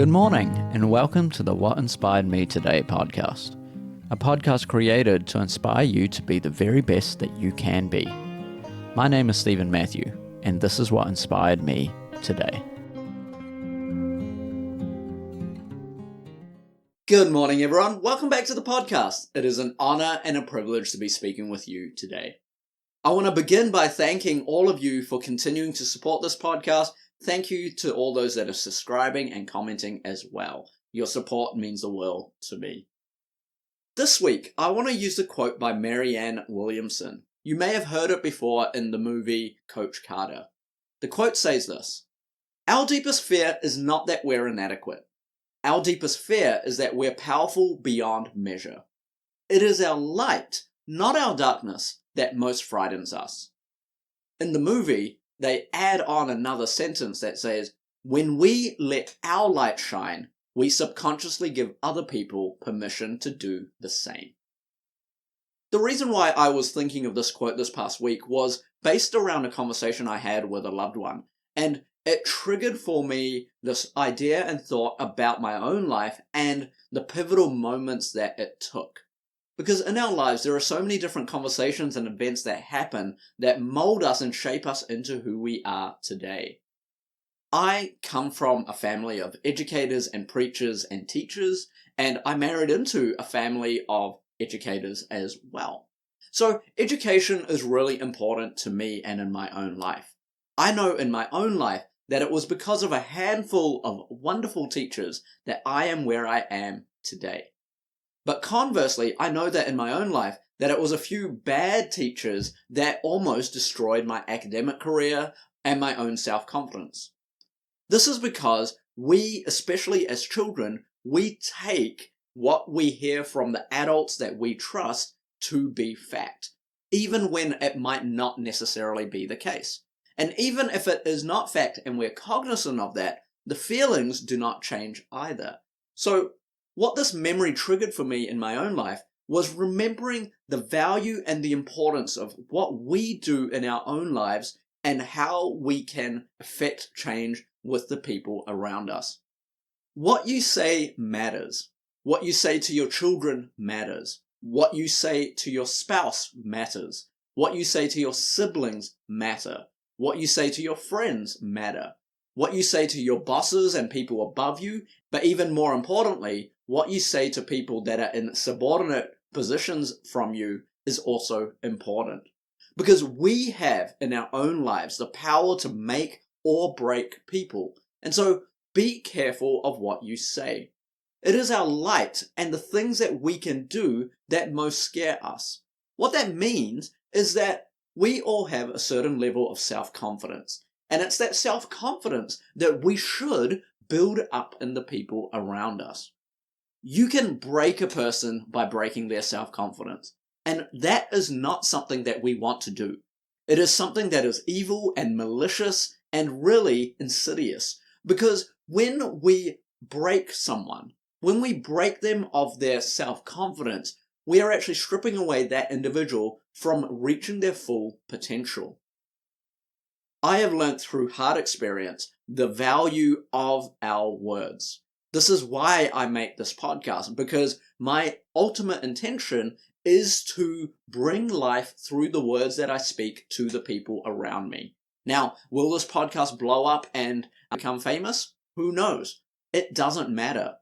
Good morning, and welcome to the What Inspired Me Today podcast, a podcast created to inspire you to be the very best that you can be. My name is Stephen Matthew, and this is what inspired me today. Good morning, everyone. Welcome back to the podcast. It is an honor and a privilege to be speaking with you today. I want to begin by thanking all of you for continuing to support this podcast. Thank you to all those that are subscribing and commenting as well. Your support means the world to me. This week, I want to use a quote by Marianne Williamson. You may have heard it before in the movie Coach Carter. The quote says this: "Our deepest fear is not that we're inadequate. Our deepest fear is that we're powerful beyond measure. It is our light, not our darkness, that most frightens us." In the movie, they add on another sentence that says, "When we let our light shine, we subconsciously give other people permission to do the same." The reason why I was thinking of this quote this past week was based around a conversation I had with a loved one, and it triggered for me this idea and thought about my own life and the pivotal moments that it took. Because in our lives, there are so many different conversations and events that happen that mold us and shape us into who we are today. I come from a family of educators and preachers and teachers, and I married into a family of educators as well. So education is really important to me and in my own life. I know in my own life that it was because of a handful of wonderful teachers that I am where I am today. But conversely, I know that in my own life, that it was a few bad teachers that almost destroyed my academic career and my own self-confidence. This is because we, especially as children, we take what we hear from the adults that we trust to be fact, even when it might not necessarily be the case. And even if it is not fact and we're cognizant of that, the feelings do not change either. So, what this memory triggered for me in my own life was remembering the value and the importance of what we do in our own lives and how we can affect change with the people around us. What you say matters. What you say to your children matters. What you say to your spouse matters. What you say to your siblings matter. What you say to your friends matter. What you say to your bosses and people above you, but even more importantly, what you say to people that are in subordinate positions from you is also important. Because we have in our own lives the power to make or break people. And so be careful of what you say. It is our light and the things that we can do that most scare us. What that means is that we all have a certain level of self-confidence. And it's that self-confidence that we should build up in the people around us. You can break a person by breaking their self-confidence. And that is not something that we want to do. It is something that is evil and malicious and really insidious. Because when we break someone, when we break them of their self-confidence, we are actually stripping away that individual from reaching their full potential. I have learned through hard experience the value of our words. This is why I make this podcast, because my ultimate intention is to bring life through the words that I speak to the people around me. Now, will this podcast blow up and become famous? Who knows? It doesn't matter.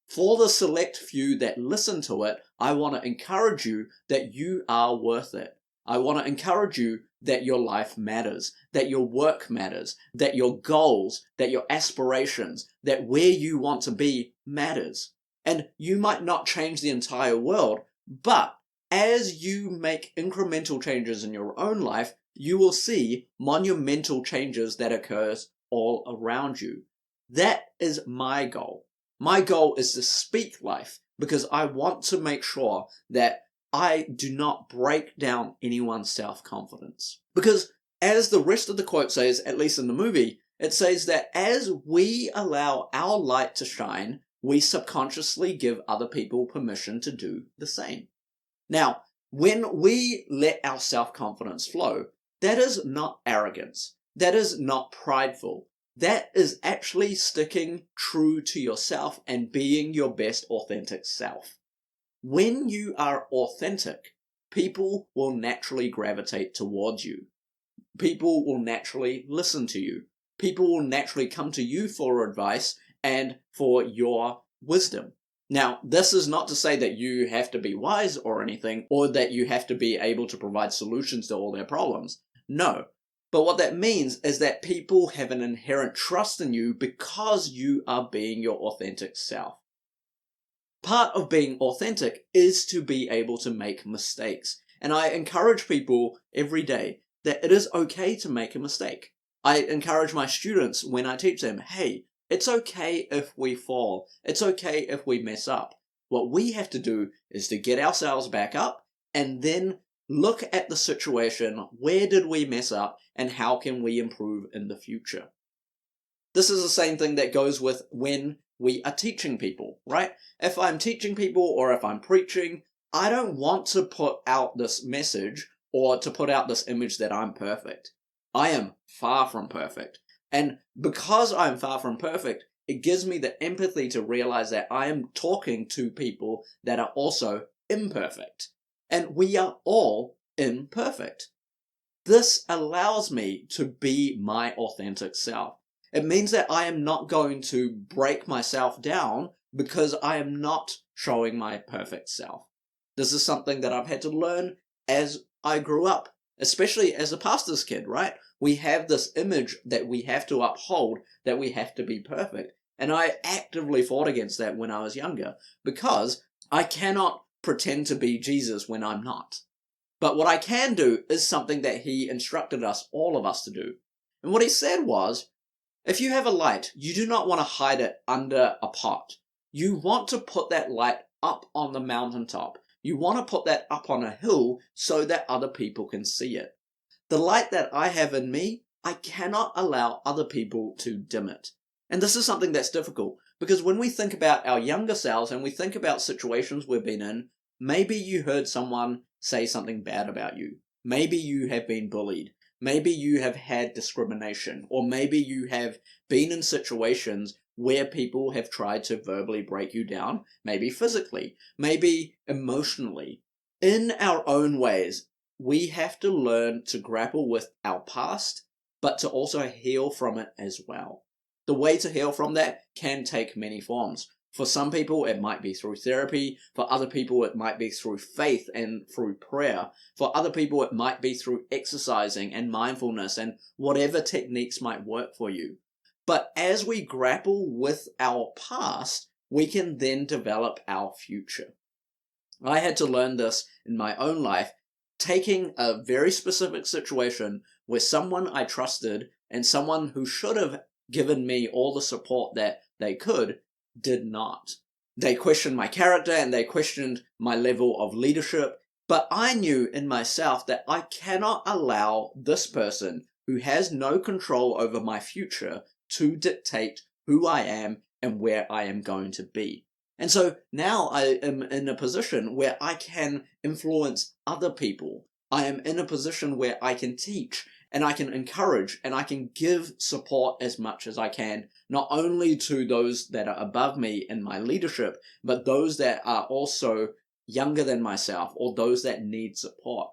For the select few that listen to it, I want to encourage you that you are worth it. I want to encourage you that your life matters, that your work matters, that your goals, that your aspirations, that where you want to be matters. And you might not change the entire world, but as you make incremental changes in your own life, you will see monumental changes that occurs all around you. That is my goal. My goal is to speak life because I want to make sure that I do not break down anyone's self-confidence. Because as the rest of the quote says, at least in the movie, it says that as we allow our light to shine, we subconsciously give other people permission to do the same. Now, when we let our self-confidence flow, that is not arrogance. That is not prideful. that is actually sticking true to yourself and being your best authentic self. When you are authentic, people will naturally gravitate towards you. People will naturally listen to you. People will naturally come to you for advice and for your wisdom. Now, this is not to say that you have to be wise or anything, or that you have to be able to provide solutions to all their problems. No. But what that means is that people have an inherent trust in you because you are being your authentic self. Part of being authentic is to be able to make mistakes. And I encourage people every day that it is okay to make a mistake. I encourage my students when I teach them, hey, it's okay if we fall. It's okay if we mess up. What we have to do is to get ourselves back up and then look at the situation. Where did we mess up and how can we improve in the future? This is the same thing that goes with when we are teaching people, right? If I'm teaching people or if I'm preaching, I don't want to put out this message or to put out this image that I'm perfect. I am far from perfect. And because I'm far from perfect, it gives me the empathy to realize that I am talking to people that are also imperfect. And we are all imperfect. This allows me to be my authentic self. It means that I am not going to break myself down because I am not showing my perfect self. This is something that I've had to learn as I grew up, especially as a pastor's kid, right? We have this image that we have to uphold, that we have to be perfect. And I actively fought against that when I was younger because I cannot pretend to be Jesus when I'm not. But what I can do is something that he instructed us, all of us, to do. And what he said was, if you have a light, you do not want to hide it under a pot. You want to put that light up on the mountaintop. You want to put that up on a hill so that other people can see it. The light that I have in me, I cannot allow other people to dim it. And this is something that's difficult because when we think about our younger selves and we think about situations we've been in, maybe you heard someone say something bad about you. Maybe you have been bullied. Maybe you have had discrimination, or maybe you have been in situations where people have tried to verbally break you down, maybe physically, maybe emotionally. In our own ways, we have to learn to grapple with our past, but to also heal from it as well. The way to heal from that can take many forms. For some people, it might be through therapy. For other people, it might be through faith and through prayer. For other people, it might be through exercising and mindfulness and whatever techniques might work for you. But as we grapple with our past, we can then develop our future. I had to learn this in my own life, taking a very specific situation where someone I trusted and someone who should have given me all the support that they could did not. They questioned my character and they questioned my level of leadership, but I knew in myself that I cannot allow this person who has no control over my future to dictate who I am and where I am going to be. And so now I am in a position where I can influence other people. I am in a position where I can teach and I can encourage and I can give support as much as I can, not only to those that are above me in my leadership, but those that are also younger than myself or those that need support.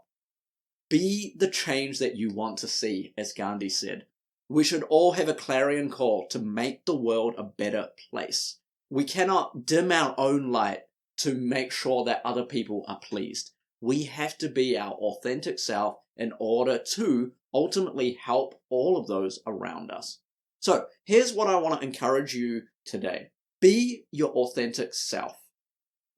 Be the change that you want to see, as Gandhi said. We should all have a clarion call to make the world a better place. We cannot dim our own light to make sure that other people are pleased. We have to be our authentic self in order to ultimately help all of those around us. So here's what I want to encourage you today. Be your authentic self.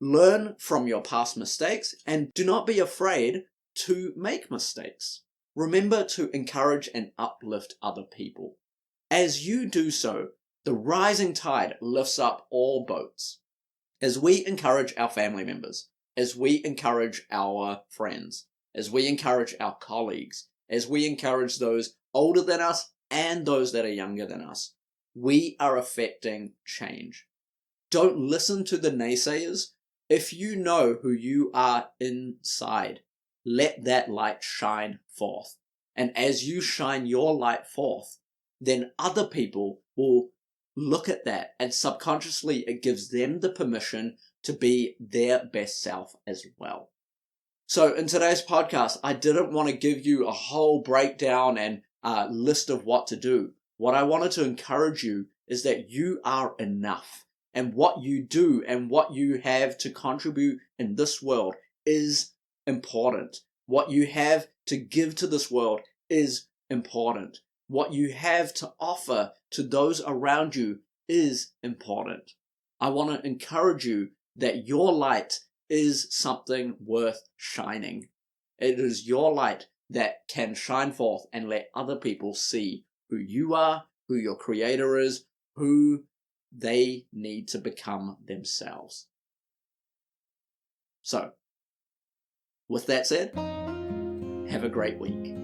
Learn from your past mistakes and do not be afraid to make mistakes. Remember to encourage and uplift other people. As you do so, the rising tide lifts up all boats. As we encourage our family members, as we encourage our friends, as we encourage our colleagues, as we encourage those older than us and those that are younger than us, we are affecting change. Don't listen to the naysayers. If you know who you are inside, let that light shine forth. And as you shine your light forth, then other people will look at that, and subconsciously it gives them the permission to be their best self as well. So in today's podcast, I didn't want to give you a whole breakdown and list of what to do. What I wanted to encourage you is that you are enough, and what you do and what you have to contribute in this world is important. What you have to give to this world is important. What you have to offer to those around you is important. I want to encourage you that your light is something worth shining. It is your light that can shine forth and let other people see who you are, who your Creator is, who they need to become themselves. So, with that said, have a great week.